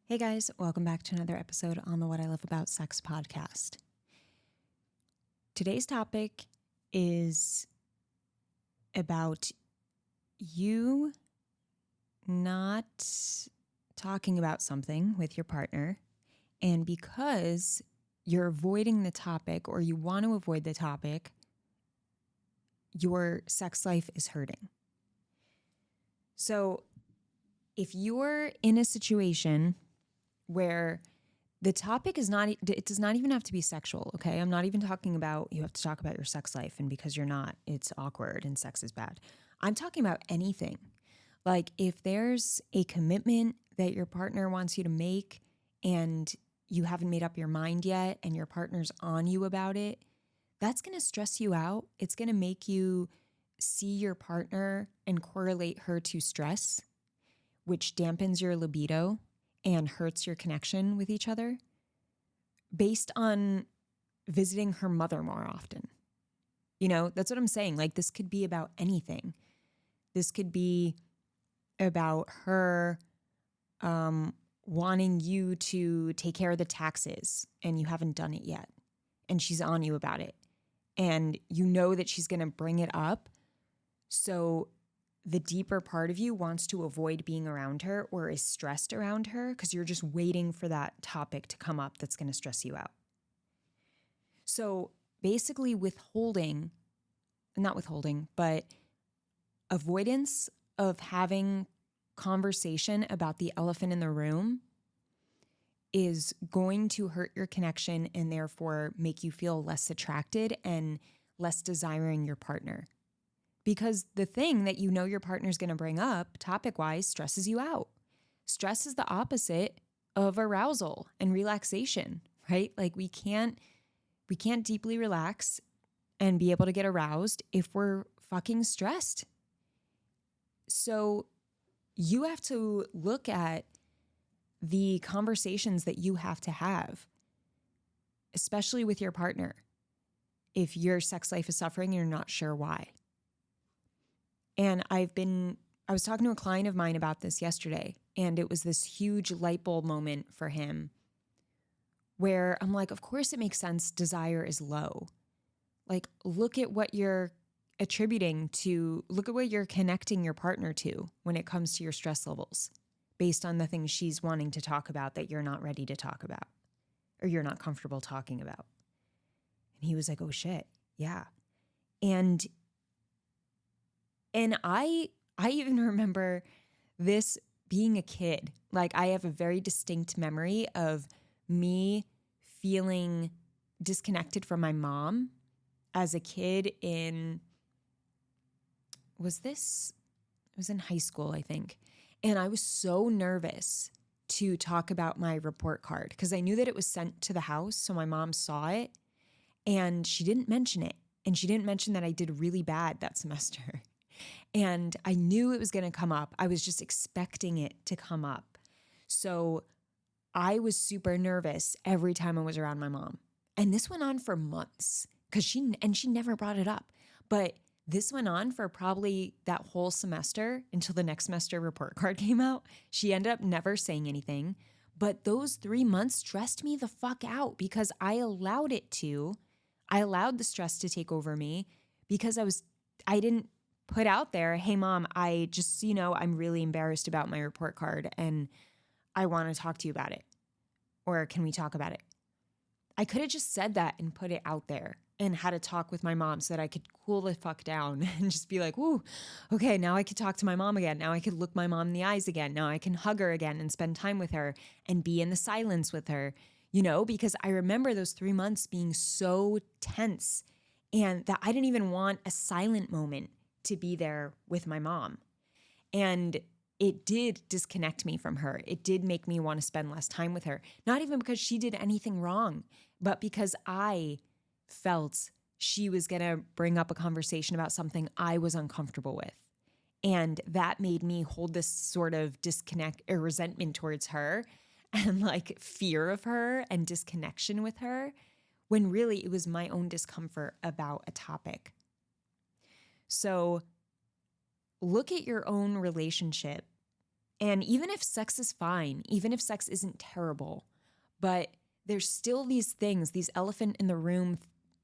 Hey guys, welcome back to another episode on the What I Love About Sex podcast. Today's topic is about you not talking about something with your partner, and because you're avoiding the topic or you want to avoid the topic, your sex life is hurting. So if you're in a situation where the topic is not, it does not even have to be sexual, okay? I'm not even talking about you have to talk about your sex life and because you're not, it's awkward and sex is bad. I'm talking about anything. Like if there's a commitment that your partner wants you to make and you haven't made up your mind yet and your partner's on you about it, that's going to stress you out. It's going to make you see your partner and correlate her to stress, which dampens your libido and hurts your connection with each other based on visiting her mother more often. You know, that's what I'm saying. Like this could be about anything. This could be about her wanting you to take care of the taxes and you haven't done it yet. And she's on you about it. And you know that she's going to bring it up. So the deeper part of you wants to avoid being around her or is stressed around her because you're just waiting for that topic to come up that's going to stress you out. So basically but avoidance of having conversation about the elephant in the room is going to hurt your connection and therefore make you feel less attracted and less desiring your partner. Because the thing that you know your partner's going to bring up, topic-wise, stresses you out. Stress is the opposite of arousal and relaxation, right? Like we can't deeply relax and be able to get aroused if we're fucking stressed. So you have to look at the conversations that you have to have, especially with your partner, if your sex life is suffering and you're not sure why. And I was talking to a client of mine about this yesterday, and it was this huge light bulb moment for him where I'm like, of course it makes sense. Desire is low. Like, look at what you're look at what you're connecting your partner to when it comes to your stress levels based on the things she's wanting to talk about that you're not ready to talk about or you're not comfortable talking about. And he was like, oh shit. Yeah. And I even remember this being a kid. Like I have a very distinct memory of me feeling disconnected from my mom as a kid it was in high school, I think. And I was so nervous to talk about my report card because I knew that it was sent to the house. So my mom saw it and she didn't mention it. And she didn't mention that I did really bad that semester. And I knew it was going to come up. I was just expecting it to come up. So I was super nervous every time I was around my mom. And this went on for months because she never brought it up. But this went on for probably that whole semester until the next semester report card came out. She ended up never saying anything. But those 3 months stressed me the fuck out because I allowed it to. I allowed the stress to take over me because I didn't put out there, hey mom, I just, I'm really embarrassed about my report card and I want to talk to you about it. Or can we talk about it? I could have just said that and put it out there and had a talk with my mom so that I could cool the fuck down and just be like, woo, okay, now I could talk to my mom again. Now I could look my mom in the eyes again. Now I can hug her again and spend time with her and be in the silence with her, because I remember those 3 months being so tense and that I didn't even want a silent moment to be there with my mom. And it did disconnect me from her. It did make me want to spend less time with her. Not even because she did anything wrong, but because I felt she was going to bring up a conversation about something I was uncomfortable with. And that made me hold this sort of disconnect or resentment towards her and like fear of her and disconnection with her, when really it was my own discomfort about a topic. So look at your own relationship And even if sex is fine, even if sex isn't terrible, but there's still these things, these elephant in the room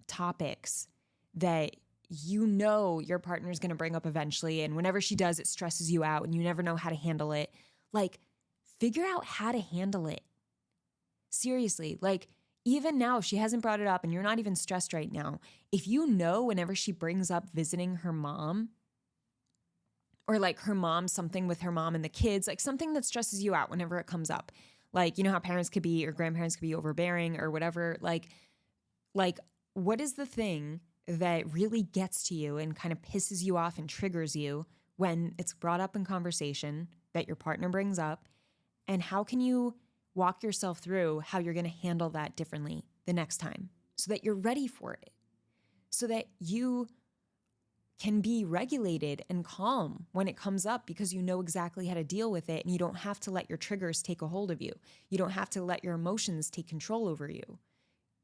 topics that you know your partner's going to bring up eventually. And whenever she does, it stresses you out and you never know how to handle it. Like, figure out how to handle it. Seriously, like, even now, if she hasn't brought it up and you're not even stressed right now, if you know whenever she brings up visiting her mom, or like her mom, something with her mom and the kids, like something that stresses you out whenever it comes up. Like, you know how parents could be or grandparents could be overbearing or whatever. Like what is the thing that really gets to you and kind of pisses you off and triggers you when it's brought up in conversation that your partner brings up? And how can you walk yourself through how you're going to handle that differently the next time so that you're ready for it, so that you can be regulated and calm when it comes up because you know exactly how to deal with it and you don't have to let your triggers take a hold of you. You don't have to let your emotions take control over you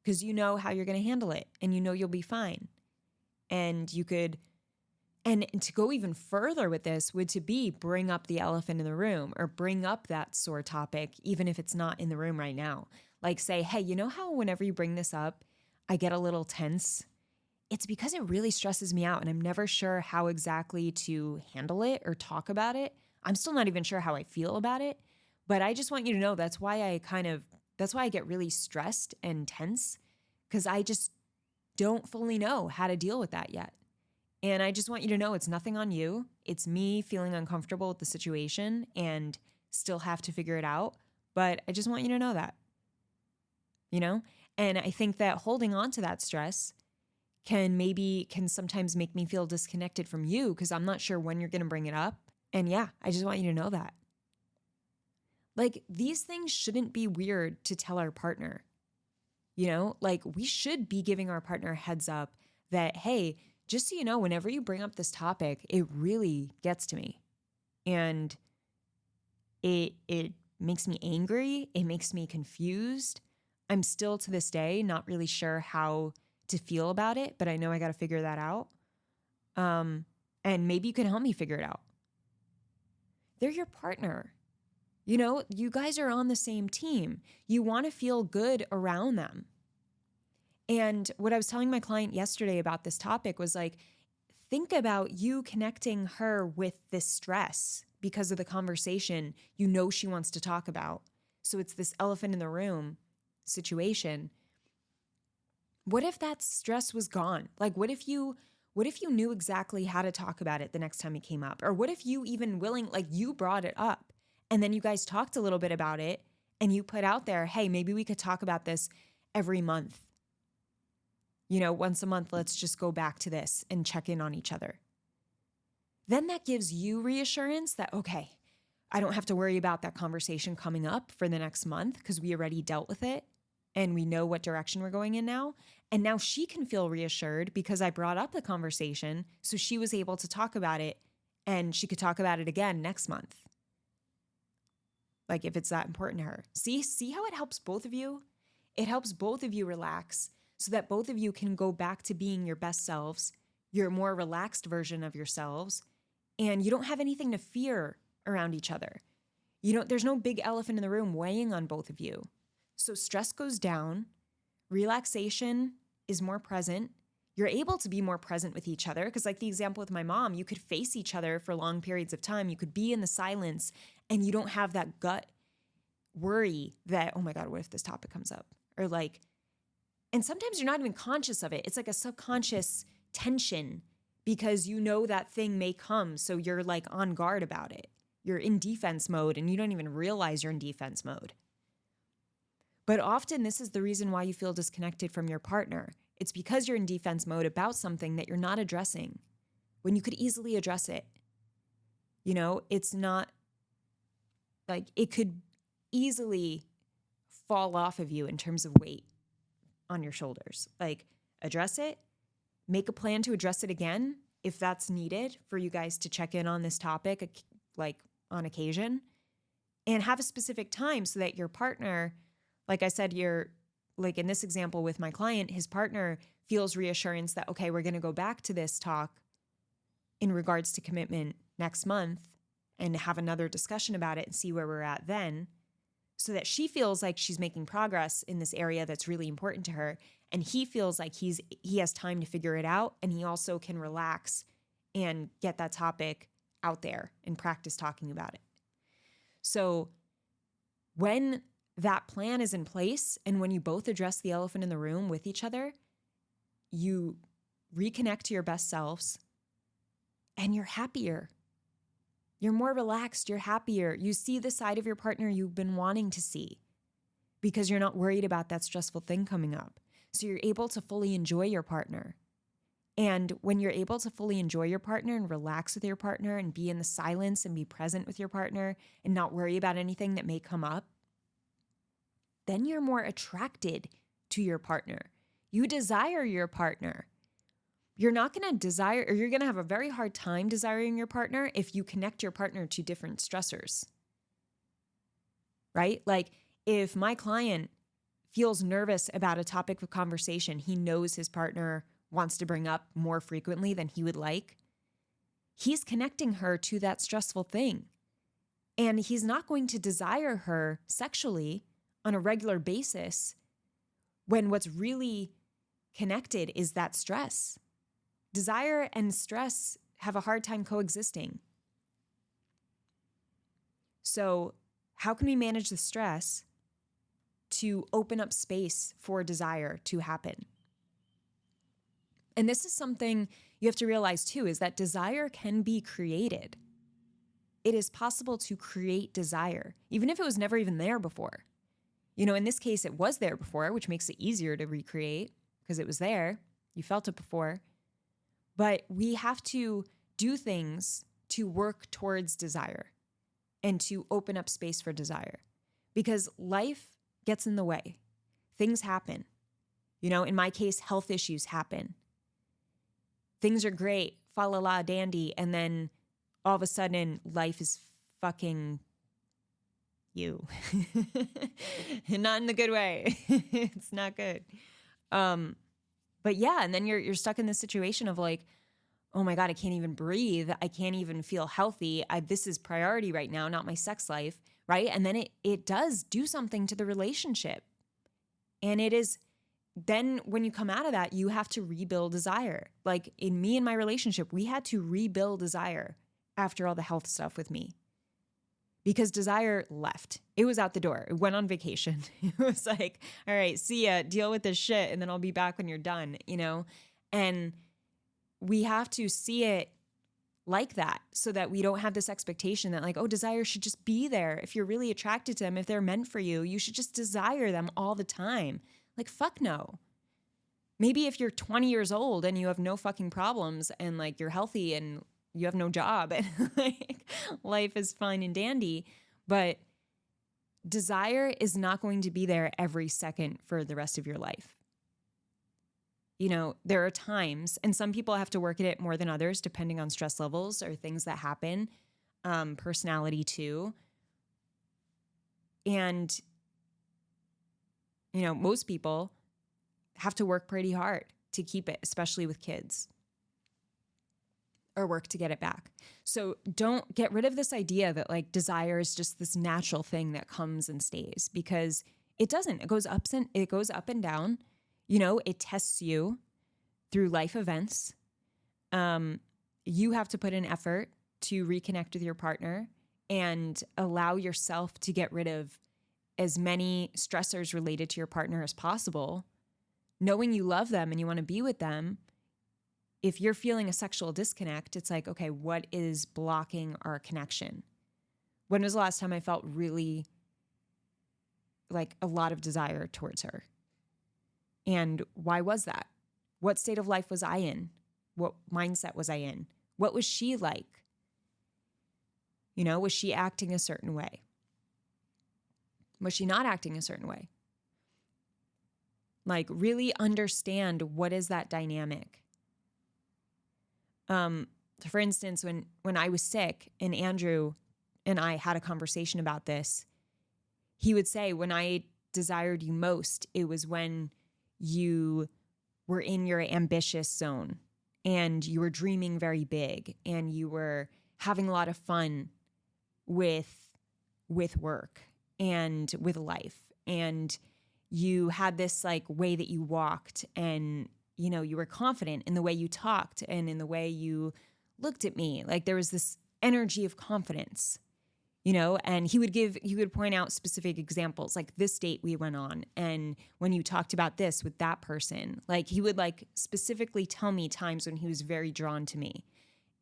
because you know how you're going to handle it and you know you'll be fine. And you could, and to go even further with this would to be bring up the elephant in the room or bring up that sore topic, even if it's not in the room right now. Like say, hey, you know how whenever you bring this up, I get a little tense? It's because it really stresses me out and I'm never sure how exactly to handle it or talk about it. I'm still not even sure how I feel about it, but I just want you to know that's why I get really stressed and tense because I just don't fully know how to deal with that yet. And I just want you to know it's nothing on you. It's me feeling uncomfortable with the situation and still have to figure it out. But I just want you to know that, you know? And I think that holding on to that stress can sometimes make me feel disconnected from you because I'm not sure when you're going to bring it up. And yeah, I just want you to know that. Like, these things shouldn't be weird to tell our partner. You know, like we should be giving our partner a heads up that, hey, just so you know, whenever you bring up this topic, it really gets to me. And it makes me angry. It makes me confused. I'm still to this day not really sure how to feel about it, but I know I got to figure that out. And maybe you can help me figure it out. They're your partner. You know, you guys are on the same team. You want to feel good around them. And what I was telling my client yesterday about this topic was like, think about you connecting her with this stress because of the conversation you know she wants to talk about. So it's this elephant in the room situation. What if that stress was gone? Like, what if you knew exactly how to talk about it the next time it came up? Or what if you even you brought it up and then you guys talked a little bit about it and you put out there, hey, maybe we could talk about this every month. You know, once a month, let's just go back to this and check in on each other. Then that gives you reassurance that, okay, I don't have to worry about that conversation coming up for the next month because we already dealt with it and we know what direction we're going in now. And now she can feel reassured because I brought up the conversation, so she was able to talk about it and she could talk about it again next month. Like if it's that important to her. See how it helps both of you? It helps both of you relax so that both of you can go back to being your best selves, your more relaxed version of yourselves, and you don't have anything to fear around each other. There's no big elephant in the room weighing on both of you. So stress goes down, relaxation is more present. You're able to be more present with each other because like the example with my mom, you could face each other for long periods of time. You could be in the silence and you don't have that gut worry that, oh my God, what if this topic comes up? Or like, and sometimes you're not even conscious of it. It's like a subconscious tension because you know that thing may come. So you're like on guard about it. You're in defense mode and you don't even realize you're in defense mode. But often this is the reason why you feel disconnected from your partner. It's because you're in defense mode about something that you're not addressing when you could easily address it. You know, it's not like it could easily fall off of you in terms of weight on your shoulders. Like address it, make a plan to address it again if that's needed for you guys to check in on this topic like on occasion, and have a specific time so that your partner, like I said, you're like in this example with my client, his partner feels reassurance that, okay, we're going to go back to this talk in regards to commitment next month. and have another discussion about it and see where we're at then, so that she feels like she's making progress in this area that's really important to her. And he feels like he has time to figure it out. And he also can relax and get that topic out there and practice talking about it. So when that plan is in place and when you both address the elephant in the room with each other, you reconnect to your best selves and you're happier. You're more relaxed. You're happier. You see the side of your partner you've been wanting to see because you're not worried about that stressful thing coming up. So you're able to fully enjoy your partner. And when you're able to fully enjoy your partner and relax with your partner and be in the silence and be present with your partner and not worry about anything that may come up, then you're more attracted to your partner. You desire your partner. You're not going to desire, or you're going to have a very hard time desiring your partner if you connect your partner to different stressors, right? Like if my client feels nervous about a topic of conversation he knows his partner wants to bring up more frequently than he would like, he's connecting her to that stressful thing. And he's not going to desire her sexually on a regular basis when what's really connected is that stress. Desire and stress have a hard time coexisting. So how can we manage the stress to open up space for desire to happen? And this is something you have to realize too, is that desire can be created. It is possible to create desire, even if it was never even there before. In this case, it was there before, which makes it easier to recreate because it was there. You felt it before. But we have to do things to work towards desire and to open up space for desire because life gets in the way. Things happen. In my case, health issues happen. Things are great, fa la la dandy, and then all of a sudden life is fucking you. Not in the good way. It's not good. But yeah, and then you're stuck in this situation of like, oh my God, I can't even breathe. I can't even feel healthy. This is priority right now, not my sex life, right? And then it does do something to the relationship. And it is, then when you come out of that, you have to rebuild desire. Like in me and my relationship, we had to rebuild desire after all the health stuff with me. Because desire left. It was out the door. It went on vacation. It was like, all right, see ya, deal with this shit, and then I'll be back when you're done, And we have to see it like that so that we don't have this expectation that like, oh, desire should just be there. If you're really attracted to them, if they're meant for you, you should just desire them all the time. Like, fuck no. Maybe if you're 20 years old and you have no fucking problems and like you're healthy and you have no job and like life is fine and dandy, but desire is not going to be there every second for the rest of your life. There are times, and some people have to work at it more than others, depending on stress levels or things that happen, personality too. And, most people have to work pretty hard to keep it, especially with kids. Or work to get it back. So don't get rid of this idea that like desire is just this natural thing that comes and stays, because it doesn't. It goes up and down. It tests you through life events. You have to put in effort to reconnect with your partner and allow yourself to get rid of as many stressors related to your partner as possible, knowing you love them and you want to be with them. If you're feeling a sexual disconnect, it's like, okay, what is blocking our connection? When was the last time I felt really like a lot of desire towards her? And why was that? What state of life was I in? What mindset was I in? What was she like? Was she acting a certain way? Was she not acting a certain way? Like really understand what is that dynamic. For instance, when I was sick and Andrew and I had a conversation about this, he would say, when I desired you most, it was when you were in your ambitious zone and you were dreaming very big and you were having a lot of fun with work and with life. And you had this like way that you walked, and, you know, you were confident in the way you talked and in the way you looked at me. Like there was this energy of confidence, you know, and he would point out specific examples, like this date we went on. And when you talked about this with that person, like he would like specifically tell me times when he was very drawn to me.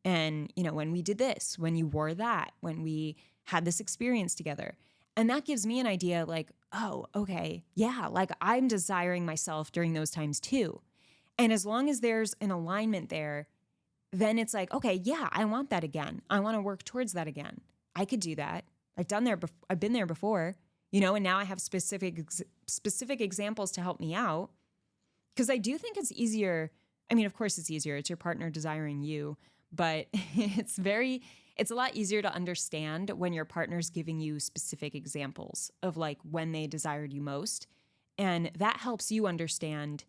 And, you know, when we did this, when you wore that, when we had this experience together. And that gives me an idea like, oh, okay, yeah, like I'm desiring myself during those times too. And as long as there's an alignment there, then it's like, okay, yeah, I want that again. I want to work towards that again. I could do that. I've been there before, you know, and now I have specific examples to help me out. Because I do think it's easier. I mean, of course it's easier. It's your partner desiring you, but it's a lot easier to understand when your partner's giving you specific examples of like when they desired you most. And that helps you understand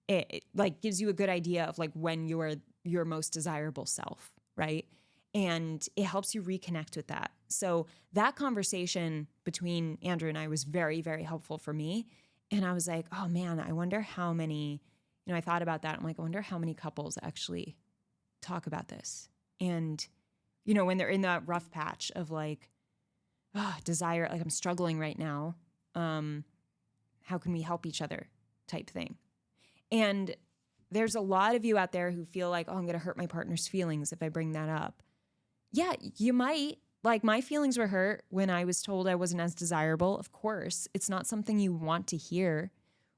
it like gives you a good idea of like when you're your most desirable self, right? And it helps you reconnect with that. So that conversation between Andrew and I was very, very helpful for me. And I was like, oh man, I wonder how many, you know, I thought about that. I'm like, I wonder how many couples actually talk about this. And, you know, when they're in that rough patch of like, desire, like I'm struggling right now. How can we help each other type thing? And there's a lot of you out there who feel like, oh, I'm going to hurt my partner's feelings if I bring that up. Yeah, you might. Like my feelings were hurt when I was told I wasn't as desirable. Of course, it's not something you want to hear,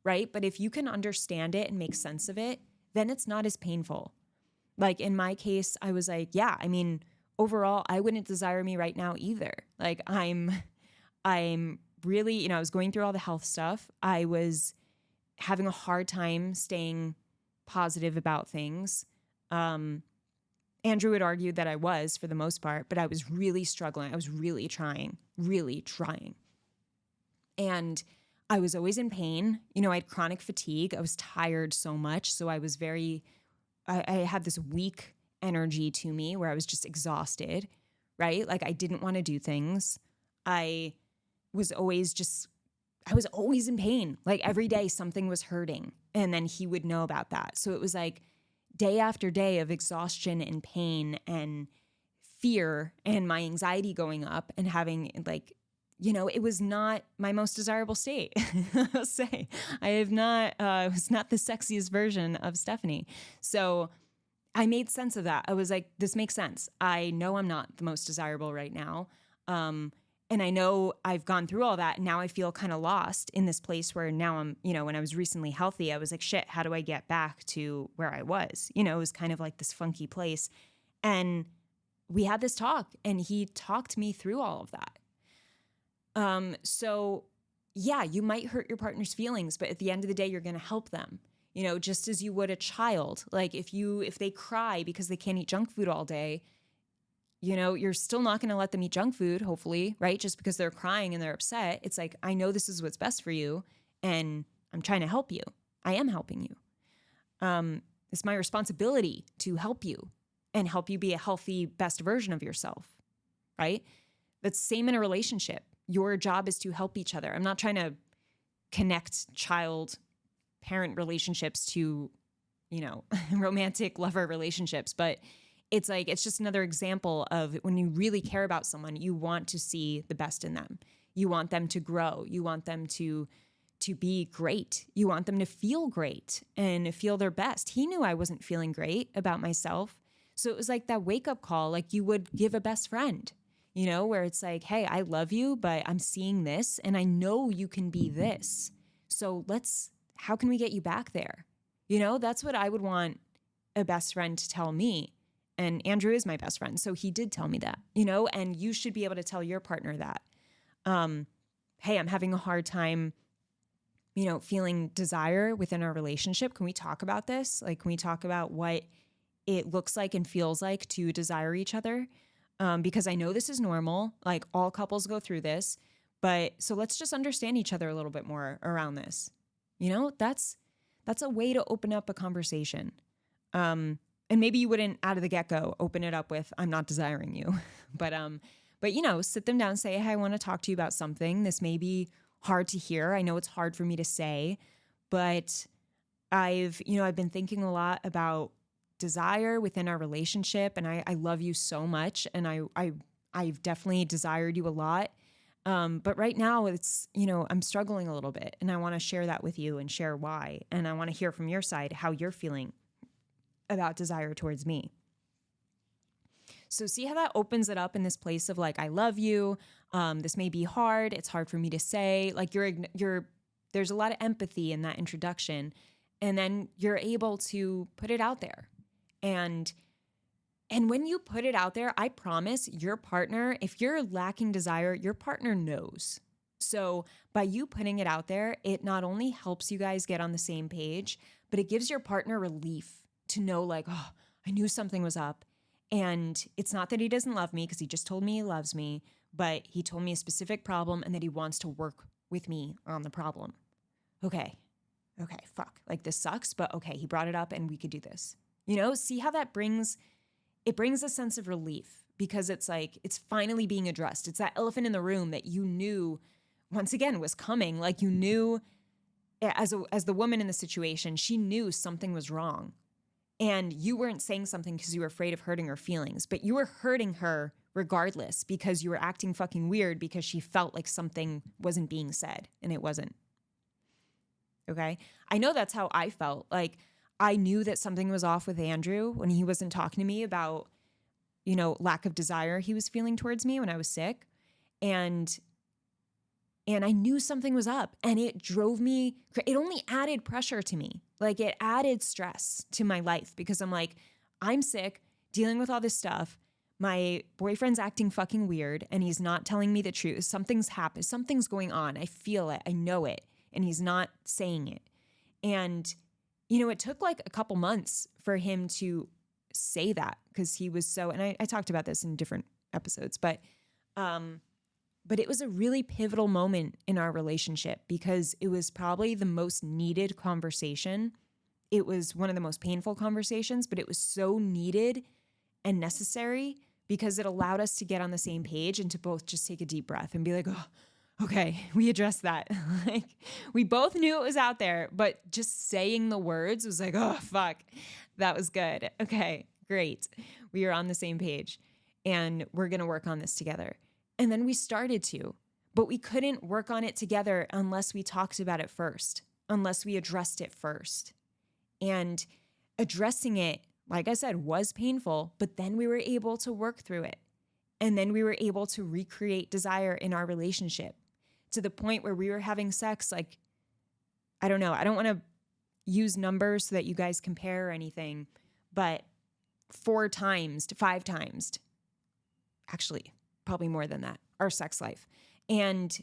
right? But if you can understand it and make sense of it, then it's not as painful. Like in my case, I was like, yeah, I mean, overall, I wouldn't desire me right now either. Like I'm really, you know, I was going through all the health stuff. I was having a hard time staying positive about things. Andrew would argue that I was for the most part, but I was really struggling. I was really trying. And I was always in pain. You know, I had chronic fatigue. I was tired so much. So I was I had this weak energy to me where I was just exhausted, right? Like I didn't want to do things. I was always in pain. Like every day something was hurting. And then he would know about that. So it was like day after day of exhaustion and pain and fear and my anxiety going up and having like, you know, it was not my most desirable state. I'll say it was not the sexiest version of Stephanie. So I made sense of that. I was like, this makes sense. I know I'm not the most desirable right now. And I know I've gone through all that. And now I feel kind of lost in this place where now I'm, you know, when I was recently healthy, I was like, shit, how do I get back to where I was? You know, it was kind of like this funky place. And we had this talk and he talked me through all of that. So yeah, you might hurt your partner's feelings, but at the end of the day, you're going to help them, you know, just as you would a child. Like if they cry because they can't eat junk food all day, you know, you're still not going to let them eat junk food, hopefully, right? Just because they're crying and they're upset. It's like, I know this is what's best for you and I'm trying to help you. I am helping you. It's my responsibility to help you and help you be a healthy, best version of yourself, right? That's same in a relationship. Your job is to help each other. I'm not trying to connect child-parent relationships to, you know, romantic lover relationships, but it's like, it's just another example of when you really care about someone, you want to see the best in them. You want them to grow. You want them to be great. You want them to feel great and feel their best. He knew I wasn't feeling great about myself. So it was like that wake-up call, like you would give a best friend, you know, where it's like, hey, I love you, but I'm seeing this and I know you can be this. So how can we get you back there? You know, that's what I would want a best friend to tell me. And Andrew is my best friend. So he did tell me that, you know, and you should be able to tell your partner that, hey, I'm having a hard time, you know, feeling desire within our relationship. Can we talk about this? Like, can we talk about what it looks like and feels like to desire each other? Because I know this is normal. Like all couples go through this, but so let's just understand each other a little bit more around this. You know, that's a way to open up a conversation. And maybe you wouldn't out of the get-go open it up with, I'm not desiring you. But But, sit them down, say, hey, I want to talk to you about something. This may be hard to hear. I know it's hard for me to say, but I've been thinking a lot about desire within our relationship, and I love you so much, and I've definitely desired you a lot. But right now it's, I'm struggling a little bit, and I want to share that with you and share why. And I want to hear from your side how you're feeling about desire towards me. So see how that opens it up in this place of like, I love you. This may be hard. It's hard for me to say. Like there's a lot of empathy in that introduction. And then you're able to put it out there. And when you put it out there, I promise your partner, if you're lacking desire, your partner knows. So by you putting it out there, it not only helps you guys get on the same page, but it gives your partner relief to know like, oh, I knew something was up. And it's not that he doesn't love me because he just told me he loves me, but he told me a specific problem and that he wants to work with me on the problem. Okay, fuck. Like this sucks, but okay, he brought it up and we could do this. See how it brings a sense of relief because it's like, it's finally being addressed. It's that elephant in the room that you knew once again was coming. Like you knew as the woman in the situation, she knew something was wrong. And you weren't saying something because you were afraid of hurting her feelings, but you were hurting her regardless because you were acting fucking weird because she felt like something wasn't being said and it wasn't. Okay? I know that's how I felt. Like I knew that something was off with Andrew when he wasn't talking to me about, lack of desire he was feeling towards me when I was sick. And I knew something was up and it only added pressure to me. Like it added stress to my life because I'm like, I'm sick, dealing with all this stuff. My boyfriend's acting fucking weird and he's not telling me the truth. Something's happened. Something's going on. I feel it. I know it. And he's not saying it. And, it took like a couple months for him to say that because he was so, and I talked about this in different episodes, but it was a really pivotal moment in our relationship because it was probably the most needed conversation. It was one of the most painful conversations, but it was so needed and necessary because it allowed us to get on the same page and to both just take a deep breath and be like, oh, okay, we addressed that. Like we both knew it was out there, but just saying the words was like, oh, fuck, that was good. Okay, great. We are on the same page and we're going to work on this together. And then we started to, but we couldn't work on it together unless we talked about it first, unless we addressed it first. And addressing it, like I said, was painful, but then we were able to work through it. And then we were able to recreate desire in our relationship to the point where we were having sex. Like, I don't know. I don't want to use numbers so that you guys compare or anything, but 4 times to 5 times, actually, probably more than that, our sex life. And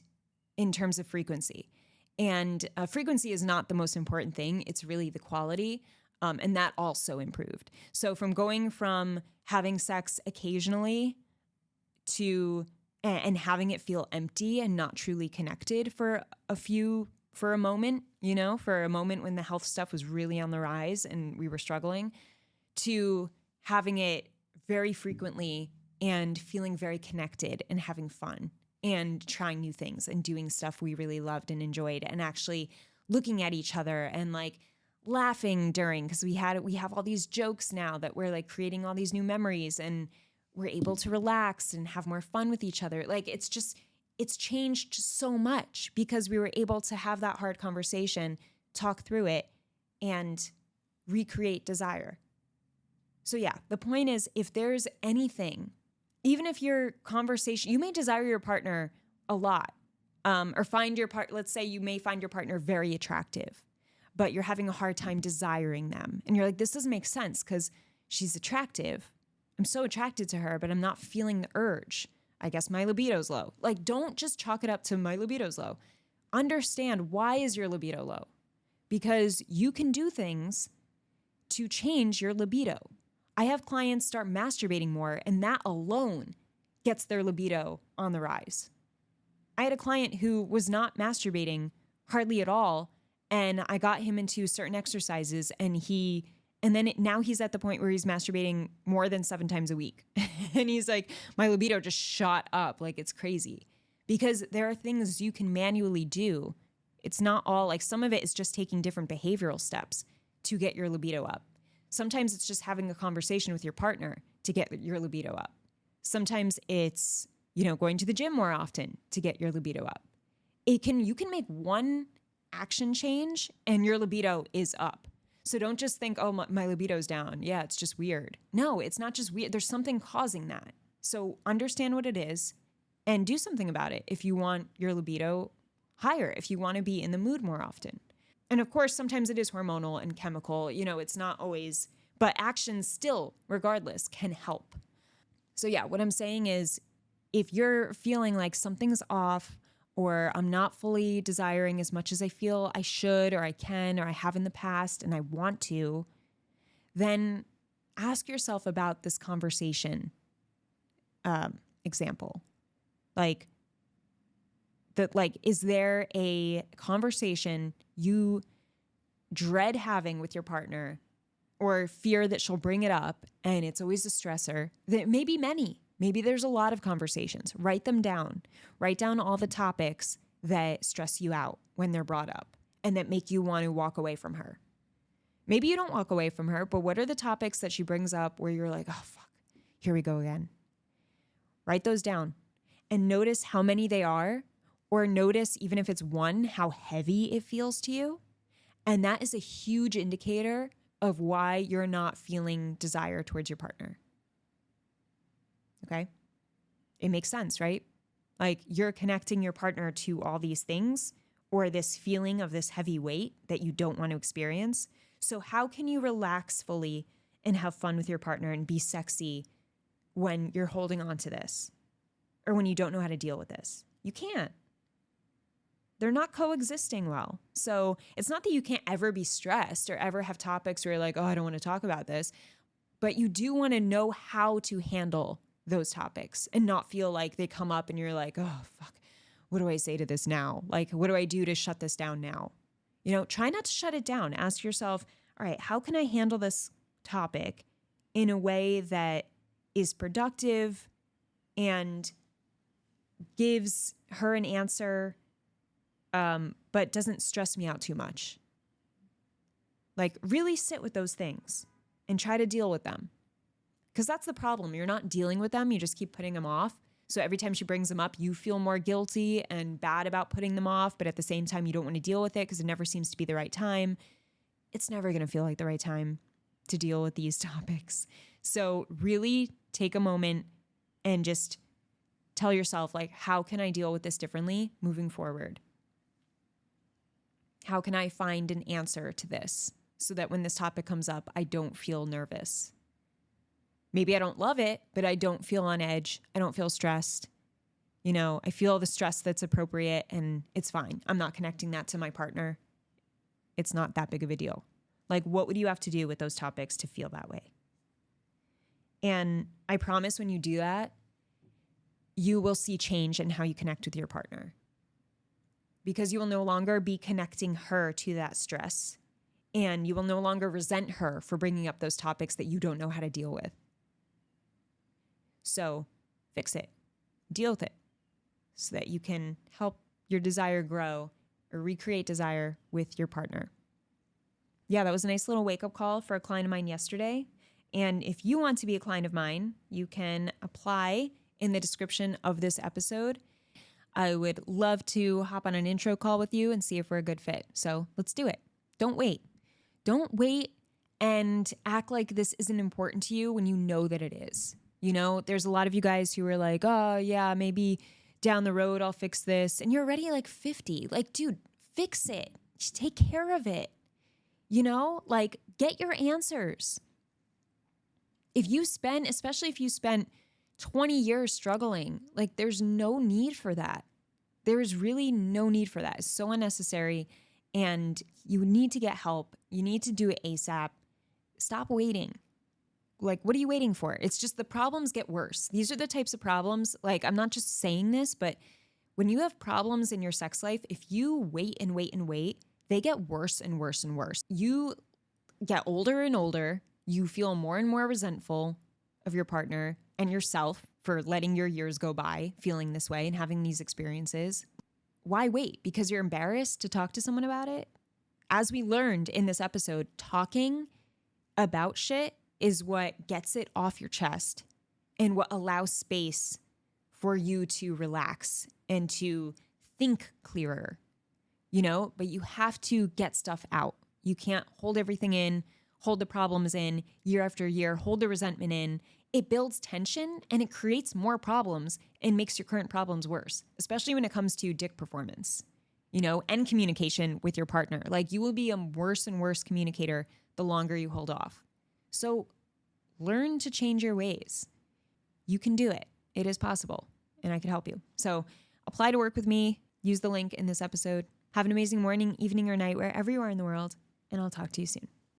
in terms of frequency. And frequency is not the most important thing. It's really the quality. And that also improved. So from going from having sex occasionally to and having it feel empty and not truly connected for a moment, for a moment when the health stuff was really on the rise and we were struggling, to having it very frequently and feeling very connected and having fun and trying new things and doing stuff we really loved and enjoyed and actually looking at each other and like laughing during, because we have all these jokes now that we're like creating all these new memories and we're able to relax and have more fun with each other. Like it's changed so much because we were able to have that hard conversation, talk through it, and recreate desire. So yeah, the point is, if there's anything, even if your conversation, you may desire your partner a lot, or find your let's say you may find your partner very attractive, but you're having a hard time desiring them. And you're like, this doesn't make sense because she's attractive. I'm so attracted to her, but I'm not feeling the urge. I guess my libido's low. Like, don't just chalk it up to my libido's low. Understand, why is your libido low? Because you can do things to change your libido. I have clients start masturbating more, and that alone gets their libido on the rise. I had a client who was not masturbating hardly at all, and I got him into certain exercises, and he And then now he's at the point where he's masturbating more than 7 times a week. And he's like, my libido just shot up like it's crazy. Because there are things you can manually do. It's not all like, some of it is just taking different behavioral steps to get your libido up. Sometimes it's just having a conversation with your partner to get your libido up. Sometimes it's, going to the gym more often to get your libido up. You can make one action change and your libido is up. So don't just think, oh, my libido's down. Yeah, it's just weird. No, it's not just weird. There's something causing that. So understand what it is and do something about it if you want your libido higher, if you want to be in the mood more often. And of course, sometimes it is hormonal and chemical. It's not always, but action still, regardless, can help. So yeah, what I'm saying is if you're feeling like something's off, or I'm not fully desiring as much as I feel I should or I can or I have in the past and I want to, then ask yourself about this conversation example. Is there a conversation you dread having with your partner or fear that she'll bring it up and it's always a stressor? There may be many. Maybe there's a lot of conversations. Write them down. Write down all the topics that stress you out when they're brought up and that make you want to walk away from her. Maybe you don't walk away from her, but what are the topics that she brings up where you're like, oh, fuck, here we go again? Write those down and notice how many they are, or notice, even if it's one, how heavy it feels to you. And that is a huge indicator of why you're not feeling desire towards your partner. Okay? It makes sense, right? Like you're connecting your partner to all these things or this feeling of this heavy weight that you don't want to experience. So how can you relax fully and have fun with your partner and be sexy when you're holding on to this or when you don't know how to deal with this? You can't. They're not coexisting well. So it's not that you can't ever be stressed or ever have topics where you're like, oh, I don't want to talk about this, but you do want to know how to handle those topics and not feel like they come up and you're like, oh, fuck, what do I say to this now? Like, what do I do to shut this down now? Try not to shut it down. Ask yourself, all right, how can I handle this topic in a way that is productive and gives her an answer, but doesn't stress me out too much? Like, really sit with those things and try to deal with them. Because that's the problem. You're not dealing with them. You just keep putting them off. So every time she brings them up, you feel more guilty and bad about putting them off. But at the same time, you don't want to deal with it because it never seems to be the right time. It's never going to feel like the right time to deal with these topics. So really take a moment and just tell yourself, like, how can I deal with this differently moving forward? How can I find an answer to this so that when this topic comes up, I don't feel nervous? Maybe I don't love it, but I don't feel on edge. I don't feel stressed. I feel the stress that's appropriate and it's fine. I'm not connecting that to my partner. It's not that big of a deal. Like, what would you have to do with those topics to feel that way? And I promise when you do that, you will see change in how you connect with your partner. Because you will no longer be connecting her to that stress. And you will no longer resent her for bringing up those topics that you don't know how to deal with. So fix it, deal with it so that you can help your desire grow or recreate desire with your partner. Yeah, that was a nice little wake-up call for a client of mine yesterday. And if you want to be a client of mine, you can apply in the description of this episode. I would love to hop on an intro call with you and see if we're a good fit. So let's do it. Don't wait. Don't wait and act like this isn't important to you when you know that it is. There's a lot of you guys who are like, oh, yeah, maybe down the road I'll fix this. And you're already like 50. Like, dude, fix it. Just take care of it. Get your answers. Especially if you spent 20 years struggling, like there's no need for that. There is really no need for that. It's so unnecessary. And you need to get help. You need to do it ASAP. Stop waiting. Like, what are you waiting for? It's just the problems get worse. These are the types of problems, like, I'm not just saying this, but when you have problems in your sex life, if you wait and wait and wait, they get worse and worse and worse. You get older and older, you feel more and more resentful of your partner and yourself for letting your years go by feeling this way and having these experiences. Why wait? Because you're embarrassed to talk to someone about it? As we learned in this episode, talking about shit is what gets it off your chest and what allows space for you to relax and to think clearer, but you have to get stuff out. You can't hold everything in, hold the problems in year after year, hold the resentment in. It builds tension and it creates more problems and makes your current problems worse, especially when it comes to dick performance, and communication with your partner. Like, you will be a worse and worse communicator the longer you hold off. So learn to change your ways. You can do it. It is possible, and I can help you. So apply to work with me. Use the link in this episode. Have an amazing morning, evening, or night, wherever you are in the world, and I'll talk to you soon.